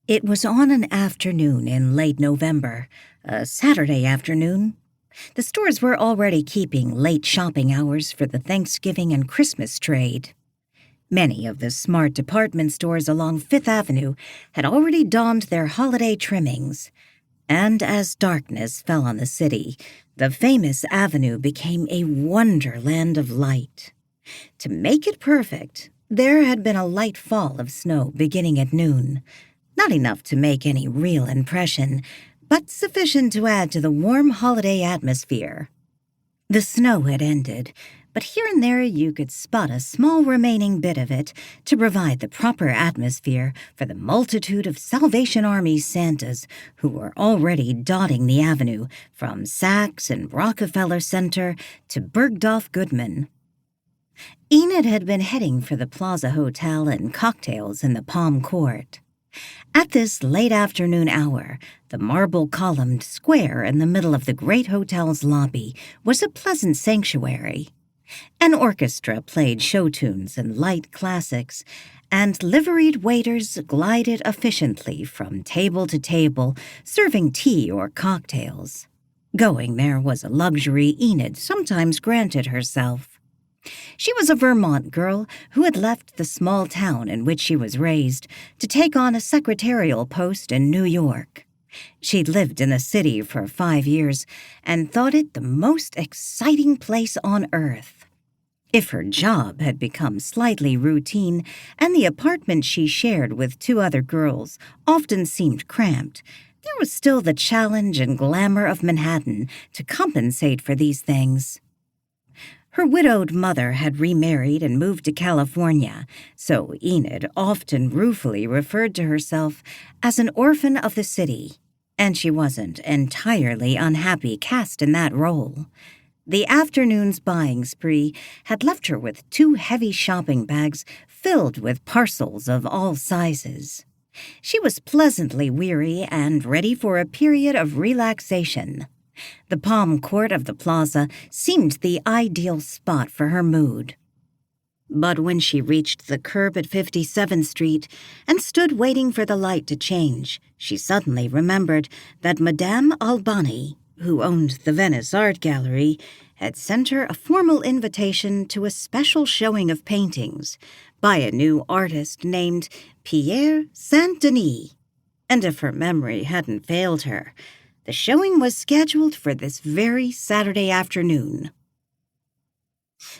It was on an afternoon in late November, a Saturday afternoon. The stores were already keeping late shopping hours for the Thanksgiving and Christmas trade. Many of the smart department stores along Fifth Avenue had already donned their holiday trimmings. And as darkness fell on the city, the famous avenue became a wonderland of light. To make it perfect, there had been a light fall of snow beginning at noon. Not enough to make any real impression, but sufficient to add to the warm holiday atmosphere. The snow had ended, but here and there you could spot a small remaining bit of it to provide the proper atmosphere for the multitude of Salvation Army Santas who were already dotting the avenue from Saks and Rockefeller Center to Bergdorf Goodman. Enid had been heading for the Plaza Hotel and cocktails in the Palm Court. At this late afternoon hour, the marble-columned square in the middle of the great hotel's lobby was a pleasant sanctuary. An orchestra played show tunes and light classics, and liveried waiters glided efficiently from table to table, serving tea or cocktails. Going there was a luxury Enid sometimes granted herself. She was a Vermont girl who had left the small town in which she was raised to take on a secretarial post in New York. She'd lived in the city for 5 years and thought it the most exciting place on earth. If her job had become slightly routine and the apartment she shared with 2 other girls often seemed cramped, there was still the challenge and glamour of Manhattan to compensate for these things. Her widowed mother had remarried and moved to California, so Enid often ruefully referred to herself as an orphan of the city, and she wasn't entirely unhappy cast in that role. The afternoon's buying spree had left her with 2 heavy shopping bags filled with parcels of all sizes. She was pleasantly weary and ready for a period of relaxation. The Palm Court of the Plaza seemed the ideal spot for her mood. But when she reached the curb at 57th Street and stood waiting for the light to change, she suddenly remembered that Madame Albani, who owned the Venice Art Gallery, had sent her a formal invitation to a special showing of paintings by a new artist named Pierre St. And if her memory hadn't failed her, the showing was scheduled for this very Saturday afternoon.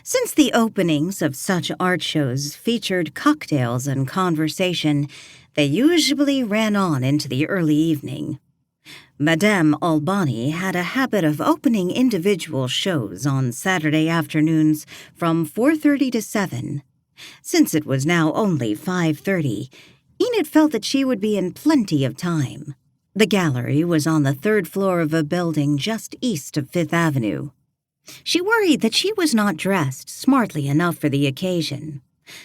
Since the openings of such art shows featured cocktails and conversation, they usually ran on into the early evening. Madame Albani had a habit of opening individual shows on Saturday afternoons from 4:30 to 7. Since it was now only 5:30, Enid felt that she would be in plenty of time. The gallery was on the 3rd floor of a building just east of Fifth Avenue. She worried that she was not dressed smartly enough for the occasion.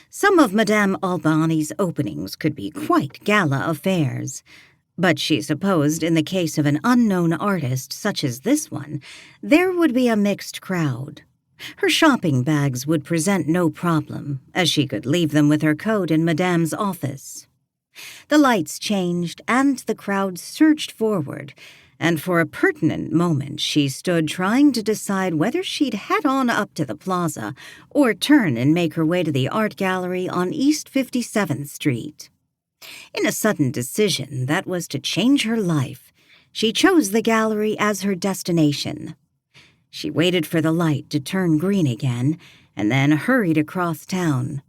Some of Madame Albani's openings could be quite gala affairs, but she supposed in the case of an unknown artist such as this one, there would be a mixed crowd. Her shopping bags would present no problem, as she could leave them with her coat in Madame's office. The lights changed, and the crowd surged forward, and for a pertinent moment she stood trying to decide whether she'd head on up to the plaza or turn and make her way to the art gallery on East 57th Street. In a sudden decision that was to change her life, she chose the gallery as her destination. She waited for the light to turn green again, and then hurried across town.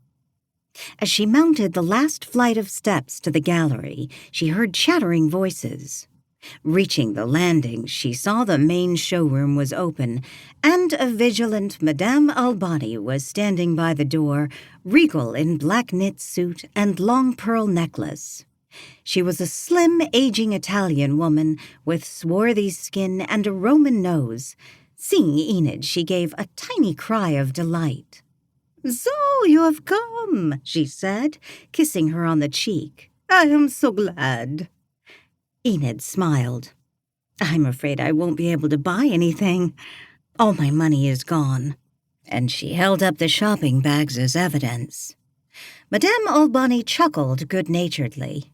As she mounted the last flight of steps to the gallery, she heard chattering voices. Reaching the landing, she saw the main showroom was open, and a vigilant Madame Albani was standing by the door, regal in black knit suit and long pearl necklace. She was a slim, aging Italian woman with swarthy skin and a Roman nose. Seeing Enid, she gave a tiny cry of delight. "So you have come," she said, kissing her on the cheek. "I am so glad." Enid smiled. "I'm afraid I won't be able to buy anything. All my money is gone." And she held up the shopping bags as evidence. Madame Albani chuckled good-naturedly.